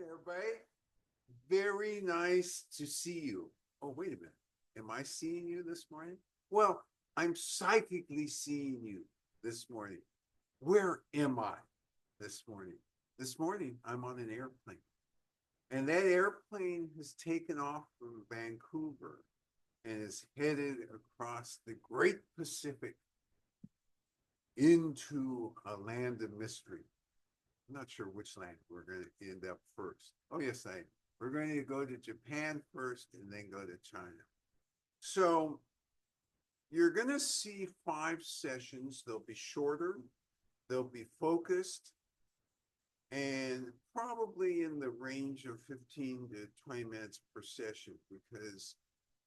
everybody. Very nice to see you. Oh, wait a minute. Am I seeing you this morning? Well, I'm psychically seeing you this morning. Where am I this morning? This morning, I'm on an airplane. And that airplane has taken off from Vancouver and is headed across the Great Pacific into a land of mystery. I'm not sure which land we're going to end up first. Oh, yes, I am. We're going to go to Japan first and then go to China. So you're going to see 5 sessions. They'll be shorter, they'll be focused, and probably in the range of 15 to 20 minutes per session because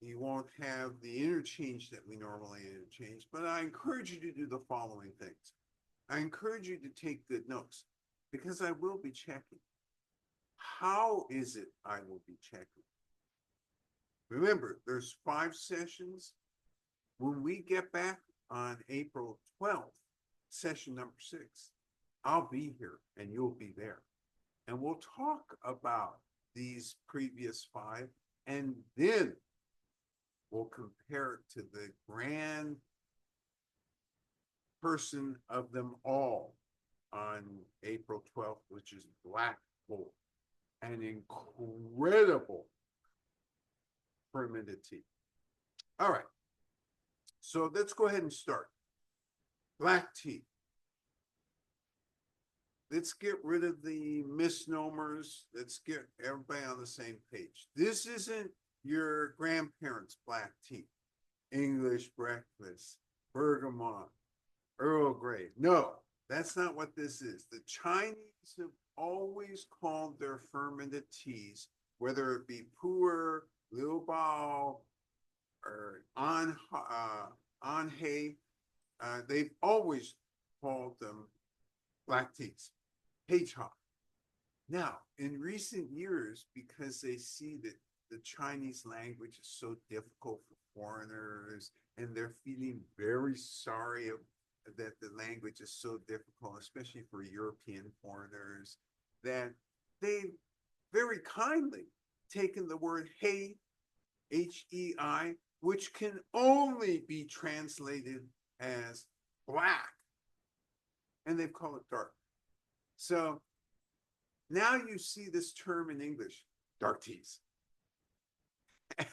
you won't have the interchange that we normally interchange. But I encourage you to do the following things. I encourage you to take good notes because I will be checking. How is it I will be checking? Remember, there's 5 sessions. When we get back on April 12th, session number 6, I'll be here and you'll be there. And we'll talk about these previous 5, and then we'll compare it to the grand person of them all on April 12th, which is Black Hole, an incredible fermented tea. All right, so let's go ahead and start. Black tea. Let's get rid of the misnomers. Let's get everybody on the same page. This isn't your grandparents' black tea, English breakfast, bergamot, Earl Grey. No, that's not what this is. The Chinese have always called their fermented teas, whether it be pu'er, liu bao, or anhe, they've always called them black teas. Heicha. Now, in recent years, because they see that the Chinese language is so difficult for foreigners, and they're feeling very sorry that the language is so difficult, especially for European foreigners, that they've very kindly taken the word hei, H-E-I, which can only be translated as black, and they've called it dark. So now you see this term in English, dark teas.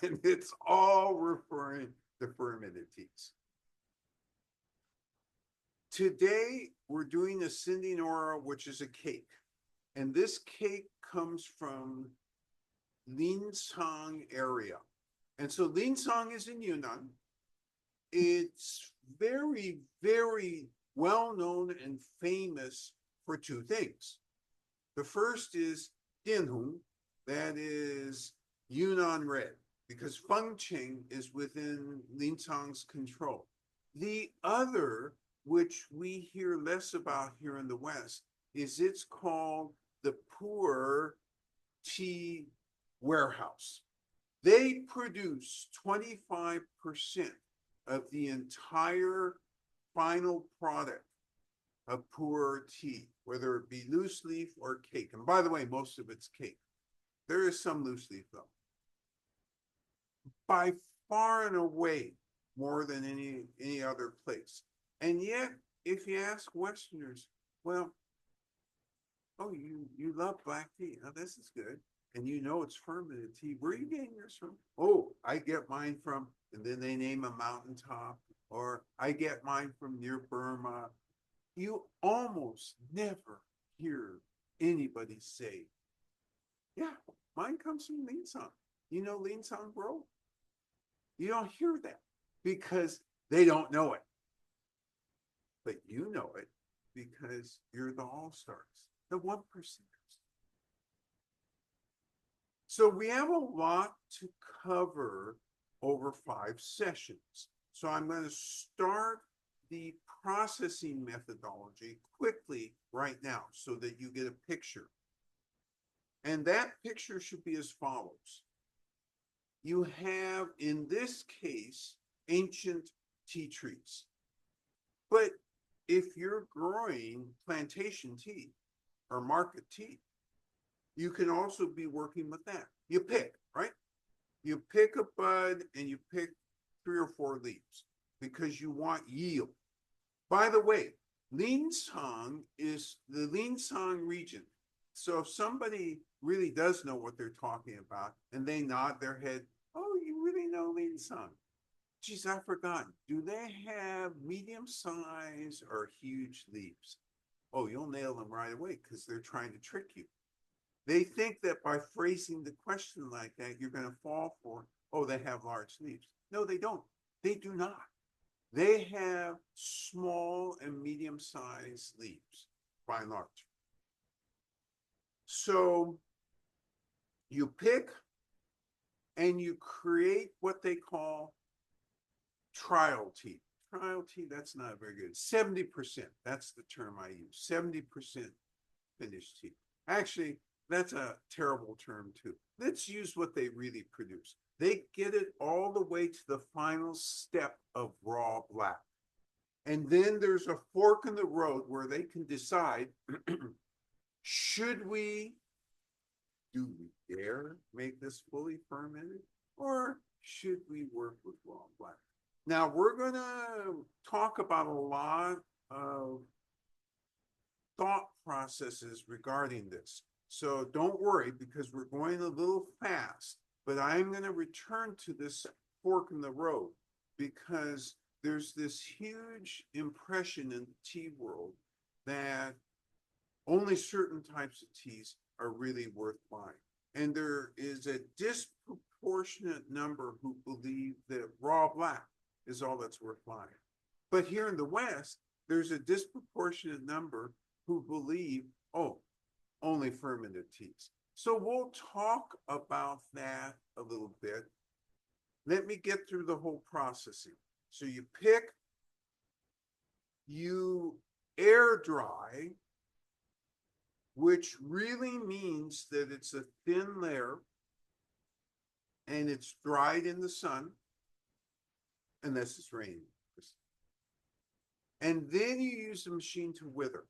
And it's all referring to fermented teas. Today, we're doing a Sinding Aura, which is a cake. And this cake comes from Linsang area. And so Linsang is in Yunnan. It's very, very well known and famous for 2 things. The first is Dianhong, that is Yunnan red, because Fengqing is within Linsang's control. The other, which we hear less about here in the West, is it's called the Pu'er Tea Warehouse. They produce 25% of the entire final product of pu'er tea, whether it be loose leaf or cake. And by the way, most of it's cake. There is some loose leaf though. By far and away more than any other place. And yet, if you ask Westerners, well, oh, you love black tea. Oh, this is good. And you know it's fermented tea. Where are you getting yours from? Oh, I get mine from, and then they name a mountaintop, or I get mine from near Burma. You almost never hear anybody say, yeah, mine comes from Linsang. You know Linsang Grove? You don't hear that because they don't know it. But you know it because you're the all-stars, the 1%. So we have a lot to cover over 5 sessions. So I'm going to start the processing methodology quickly right now so that you get a picture. And that picture should be as follows. You have, in this case, ancient tea trees. But if you're growing plantation tea or market tea, you can also be working with that. You pick, right? You pick a bud and you pick 3 or 4 leaves because you want yield. By the way, Linsong is the Linsong region. So if somebody really does know what they're talking about and they nod their head, oh, you really know Linsong. Geez, I forgot. Do they have medium size or huge leaves? Oh, you'll nail them right away because they're trying to trick you. They think that by phrasing the question like that, you're going to fall for, oh, they have large leaves. No, they don't. They do not. They have small and medium sized leaves, by and large. So you pick and you create what they call trial tea. Trial tea, that's not very good. 70%, that's the term I use. 70% finished tea. Actually, that's a terrible term too. Let's use what they really produce. They get it all the way to the final step of raw black. And then there's a fork in the road where they can decide, should we, do we dare make this fully fermented? Or should we work with raw black? Now we're gonna talk about a lot of thought processes regarding this. So don't worry because we're going a little fast, but I'm going to return to this fork in the road because there's this huge impression in the tea world that only certain types of teas are really worth buying. And there is a disproportionate number who believe that raw black is all that's worth buying. But here in the West, there's a disproportionate number who believe, oh, only fermented teas. So we'll talk about that a little bit. Let me get through the whole processing. So you pick, you air dry, which really means that it's a thin layer and it's dried in the sun, unless it's raining. And then you use the machine to wither.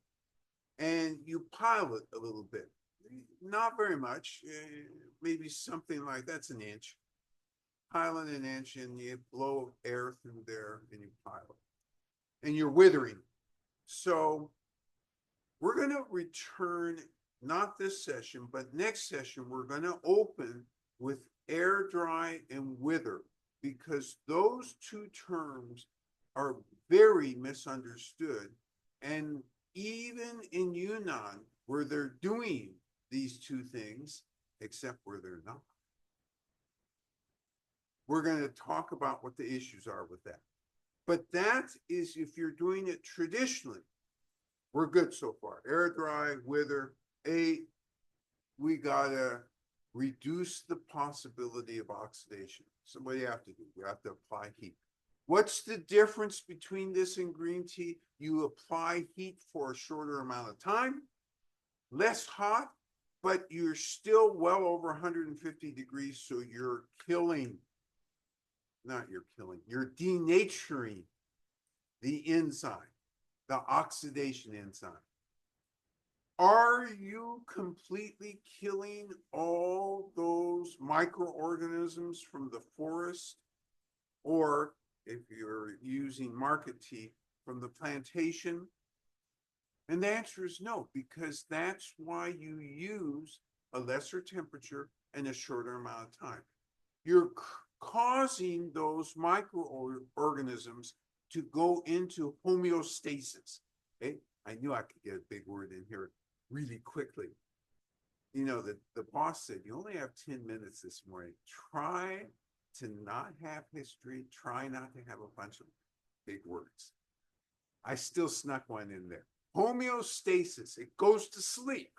And you pile it a little bit. Not very much, maybe something like that's an inch. Pile it an inch and you blow air through there and you pile it. And you're withering. So we're going to return, not this session, but next session, we're going to open with air dry and wither because those two terms are very misunderstood. And even in Yunnan, where they're doing these two things, except where they're not. We're going to talk about what the issues are with that. But that is if you're doing it traditionally. We're good so far. Air dry, wither. We got to reduce the possibility of oxidation. So what do you have to do? We have to apply heat. What's the difference between this and green tea? You apply heat for a shorter amount of time, less hot, but you're still well over 150 degrees, so you're killing, you're denaturing the enzyme, the oxidation enzyme. Are you completely killing all those microorganisms from the forest? Or if you're using market tea, from the plantation? And the answer is no, because that's why you use a lesser temperature and a shorter amount of time. You're causing those microorganisms to go into homeostasis. Okay? I knew I could get a big word in here really quickly. You know, the boss said, you only have 10 minutes this morning. Try to not have history. Try not to have a bunch of big words. I still snuck one in there. Homeostasis, it goes to sleep.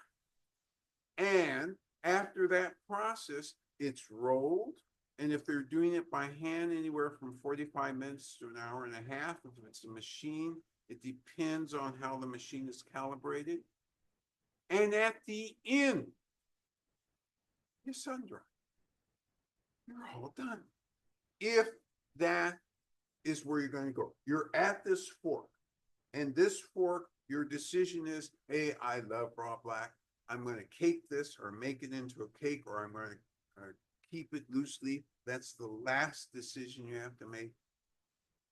And after that process, it's rolled. And if they're doing it by hand, anywhere from 45 minutes to an hour and a half. If it's a machine, it depends on how the machine is calibrated. And at the end, you sun dry. You're all done. If that is where you're going to go, you're at this fork. And this fork, your decision is, hey, I love raw black. I'm going to cake this or make it into a cake, or I'm going to keep it loose leaf. That's the last decision you have to make.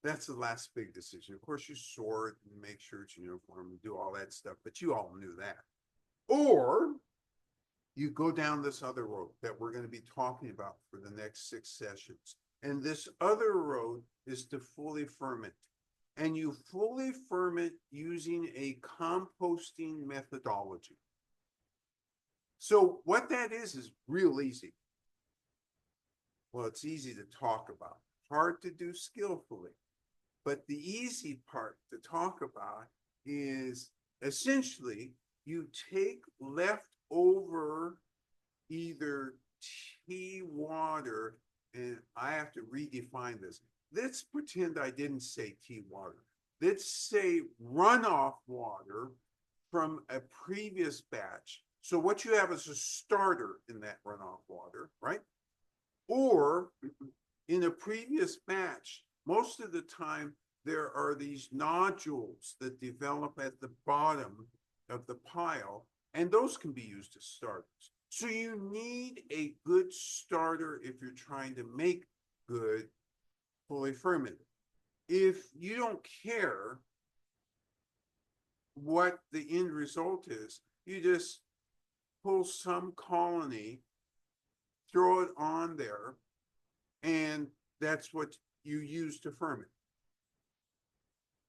That's the last big decision. Of course, you sort and make sure it's uniform and do all that stuff, but you all knew that. Or you go down this other road that we're going to be talking about for the next 6 sessions. And this other road is to fully ferment. And you fully ferment using a composting methodology. So what that is real easy. Well, it's easy to talk about, hard to do skillfully. But the easy part to talk about is essentially you take leftover either tea water, and I have to redefine this. Let's pretend I didn't say tea water. Let's say runoff water from a previous batch. So what you have is a starter in that runoff water, right? Or in a previous batch, most of the time, there are these nodules that develop at the bottom of the pile, and those can be used as starters. So you need a good starter if you're trying to make good fully fermented. If you don't care what the end result is, you just pull some colony, throw it on there, and that's what you use to ferment.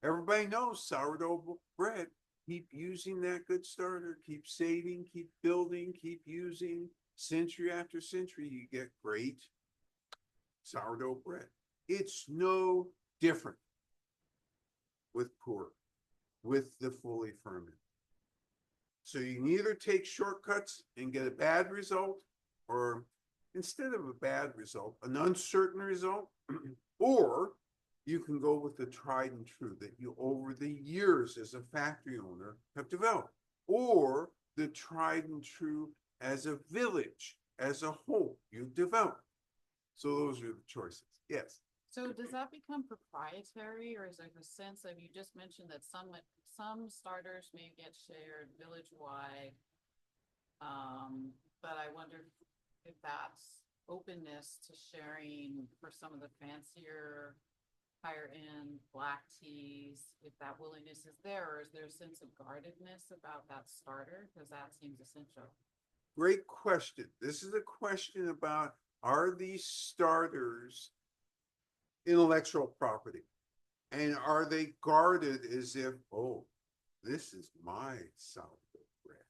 Everybody knows sourdough bread. Keep using that good starter. Keep saving, keep building, keep using. Century after century, you get great sourdough bread. It's no different with pour, with the fully fermented. So you can either take shortcuts and get a bad result, or instead of a bad result, an uncertain result, or you can go with the tried and true that you over the years as a factory owner have developed, or the tried and true as a village, as a whole, you've developed. So those are the choices. Yes. So does that become proprietary, or is there a sense of, you just mentioned that some starters may get shared village-wide, but I wonder if that's openness to sharing for some of the fancier, higher end black teas, if that willingness is there, or is there a sense of guardedness about that starter? Because that seems essential. Great question. This is a question about, are these starters intellectual property? And are they guarded as if, oh, this is my sourdough bread,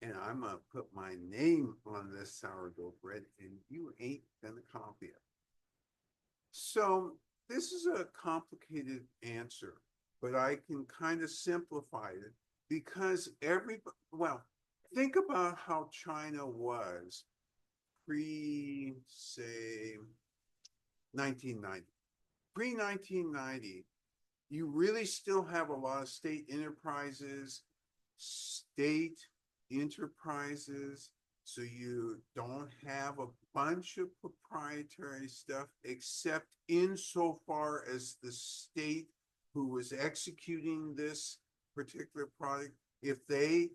and I'm going to put my name on this sourdough bread, and you ain't going to copy it. So this is a complicated answer, but I can kind of simplify it because well, think about how China was pre, say, 1990. Pre-1990, you really still have a lot of state enterprises, so you don't have a bunch of proprietary stuff, except insofar as the state who was executing this particular product, if they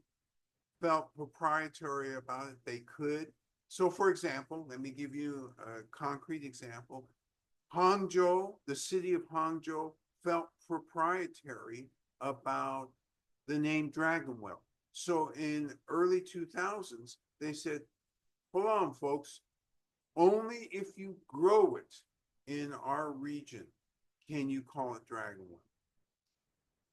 felt proprietary about it, they could. So for example, let me give you a concrete example. Hangzhou, the city of Hangzhou, felt proprietary about the name Dragonwell. So in early 2000s, they said, hold on, folks, only if you grow it in our region can you call it Dragonwell.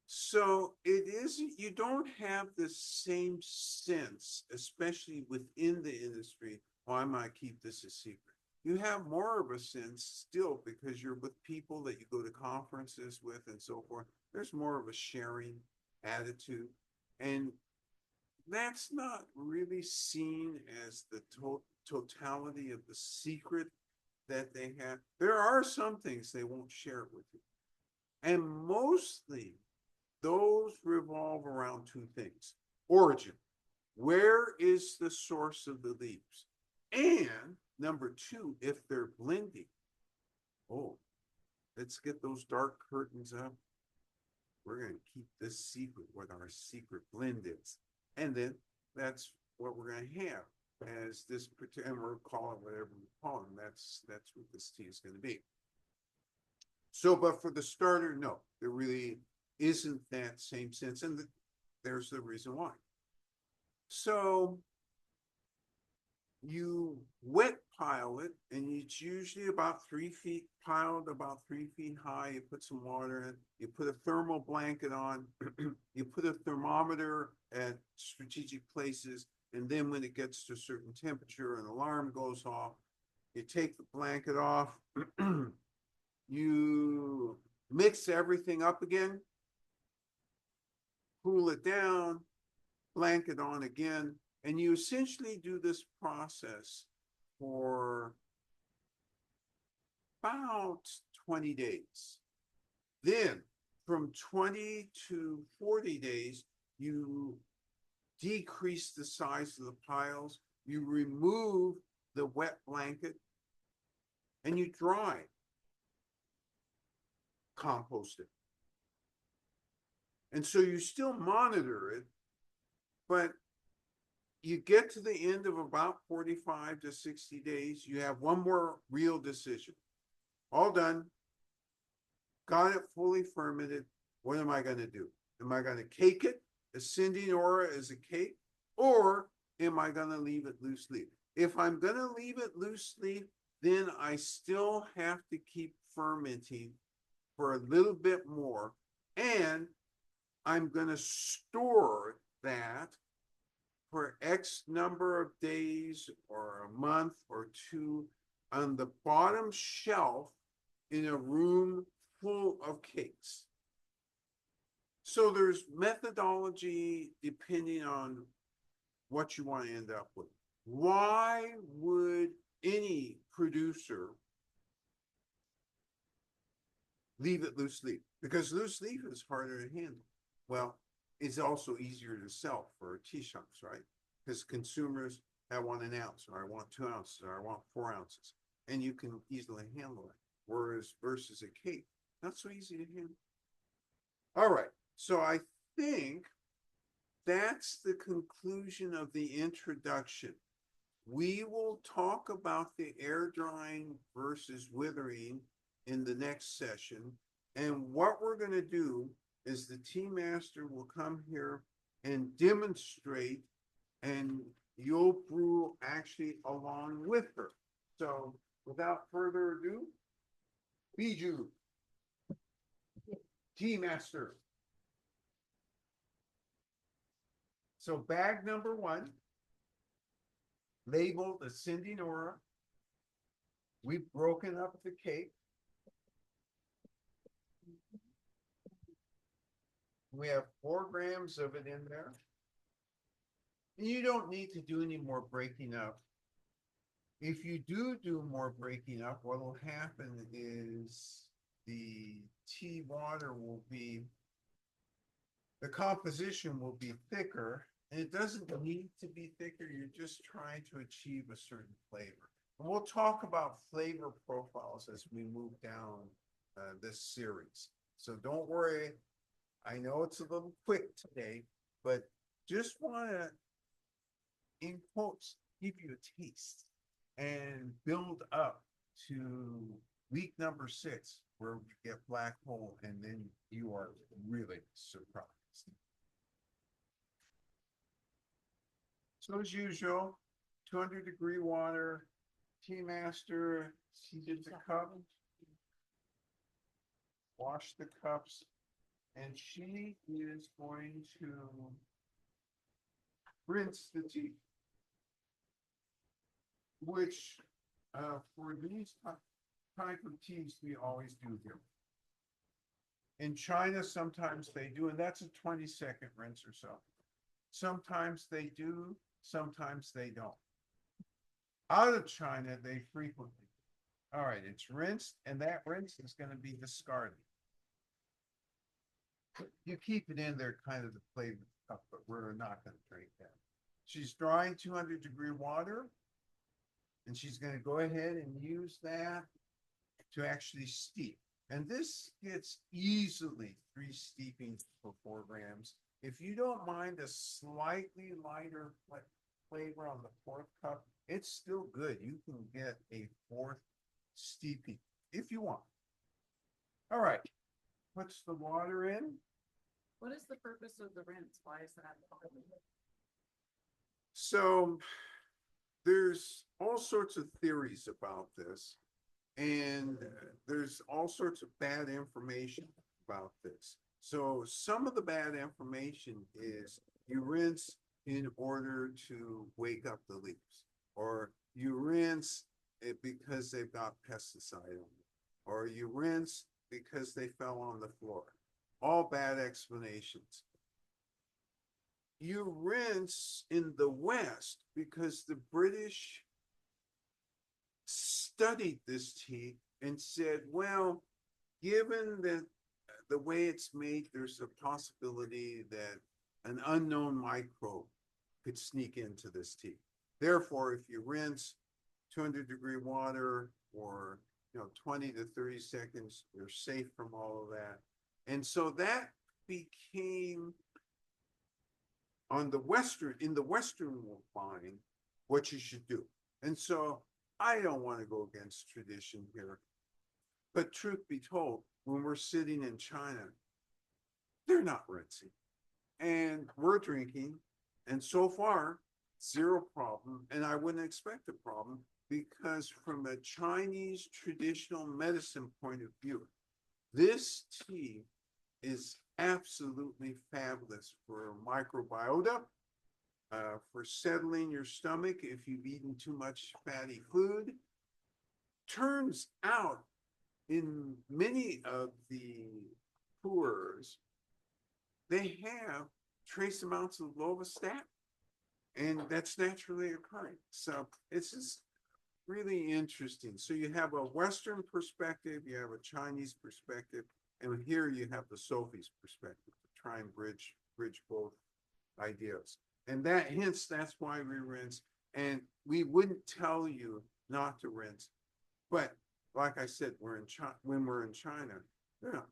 So it is, you don't have the same sense, especially within the industry, oh, I might keep this a secret. You have more of a sense still because you're with people that you go to conferences with and so forth. There's more of a sharing attitude. And that's not really seen as the totality of the secret that they have. There are some things they won't share with you. And mostly those revolve around two things. Origin. Where is the source of the leaves? And number two, if they're blending, oh, let's get those dark curtains up. We're going to keep this secret what our secret blend is. And then that's what we're gonna have as this, and we'll call it whatever we call them, that's what this tea is gonna be. So, but for the starter, no, there really isn't that same sense, and there's the reason why. So you wet pile it, and it's usually about 3 feet piled, about 3 feet high. You put some water in, you put a thermal blanket on, you put a thermometer at strategic places, and then when it gets to a certain temperature, an alarm goes off. You take the blanket off, you mix everything up again, cool it down, blanket on again, and you essentially do this process for about 20 days. Then from 20 to 40 days, you decrease the size of the piles, you remove the wet blanket, and you dry compost it. And so you still monitor it, but you get to the end of about 45 to 60 days, you have one more real decision. All done. Got it fully fermented. What am I going to do? Am I going to cake it, ascending aura as a cake, or am I going to leave it loose leaf? If I'm going to leave it loose leaf, then I still have to keep fermenting for a little bit more, and I'm going to store that for X number of days or a month or two on the bottom shelf in a room full of cakes. So there's methodology depending on what you want to end up with. Why would any producer leave it loose leaf? Because loose leaf is harder to handle. Well, it's also easier to sell for tea shops, right? Because consumers, I want an ounce, or I want 2 ounces, or I want 4 ounces, and you can easily handle it. Whereas versus a cake, not so easy to handle. All right, so I think that's the conclusion of the introduction. We will talk about the air drying versus withering in the next session. And what we're going to do is the tea master will come here and demonstrate, and you'll brew actually along with her. So without further ado, Bijou, tea master. So bag number 1, labeled Ascending Aura. We've broken up the cake. We have 4 grams of it in there. And you don't need to do any more breaking up. If you do more breaking up, what will happen is the tea water will be, the composition will be thicker, and it doesn't need to be thicker. You're just trying to achieve a certain flavor. And we'll talk about flavor profiles as we move down this series. So don't worry. I know it's a little quick today, but just want to, in quotes, give you a taste and build up to week number 6, where we get black hole, and then you are really surprised. So as usual, 200-degree water, tea master seated the cup, wash the cups, and she is going to rinse the tea, which for these type of teas we always do here. In China, sometimes they do, and that's a 20-second rinse or so. Sometimes they do, sometimes they don't. Out of China, they frequently do. All right, it's rinsed, and that rinse is going to be discarded. You keep it in there kind of to play with the cup, but we're not going to drink that. She's drying 200-degree water, and she's going to go ahead and use that to actually steep. And this gets easily 3 steepings for 4 grams. If you don't mind a slightly lighter flavor on the fourth cup, it's still good. You can get a fourth steepy if you want. All right, puts the water in. What is the purpose of the rinse? Why is that important? So there's all sorts of theories about this. And there's all sorts of bad information about this. So some of the bad information is you rinse in order to wake up the leaves, or you rinse it because they've got pesticide on them, or you rinse because they fell on the floor. All bad explanations. You rinse in the West because the British studied this tea and said, well, given that the way it's made, there's a possibility that an unknown microbe could sneak into this tea. Therefore, if you rinse 200-degree water for 20 to 30 seconds, you're safe from all of that. And so that became in the Western mind, what you should do. And so I don't want to go against tradition here, but truth be told, when we're sitting in China, they're not rinsing, and we're drinking, and so far, zero problem, and I wouldn't expect a problem, because from a Chinese traditional medicine point of view, this tea is absolutely fabulous for microbiota, for settling your stomach if you've eaten too much fatty food. Turns out in many of the poors, they have trace amounts of lovastatin, and that's naturally occurring. So it's just really interesting. So you have a Western perspective, you have a Chinese perspective, and here you have the Sophie's perspective to try and bridge both ideas. And that's why we rinse. And we wouldn't tell you not to rinse. But like I said, when we're in China, they're not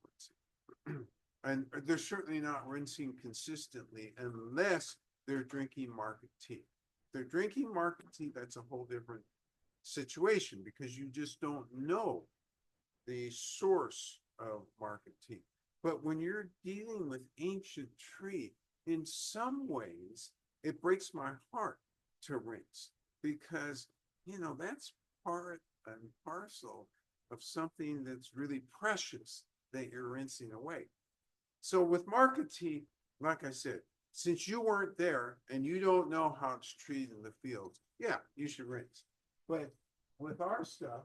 rinsing. And they're certainly not rinsing consistently unless they're drinking market tea. If they're drinking market tea, that's a whole different situation, because you just don't know the source of market tea. But when you're dealing with ancient tree, in some ways, it breaks my heart to rinse, because, that's part and parcel of something that's really precious that you're rinsing away. So with market tea, like I said, since you weren't there and you don't know how it's treated in the fields, yeah, you should rinse. But with our stuff,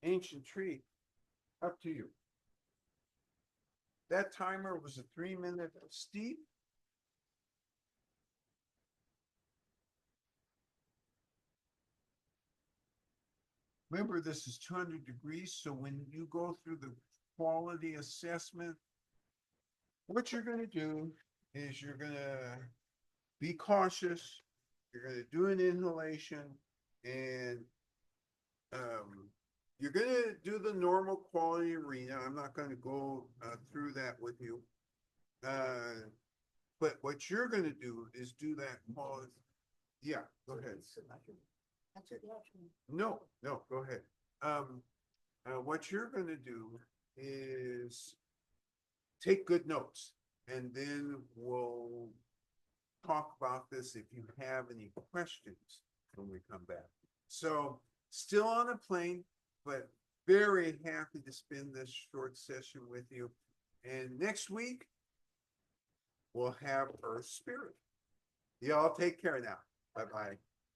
ancient tree, up to you. That timer was a 3-minute steep. Remember, this is 200 degrees, so when you go through the quality assessment, what you're going to do is you're going to be cautious, you're going to do an inhalation, and you're going to do the normal quality arena. I'm not going to go through that with you. But what you're going to do is do that quality. Yeah, go ahead. No, go ahead. What you're going to do is take good notes, and then we'll talk about this if you have any questions when we come back. So still on a plane, but very happy to spend this short session with you. And next week, we'll have Earth Spirit. Y'all take care now. Bye-bye.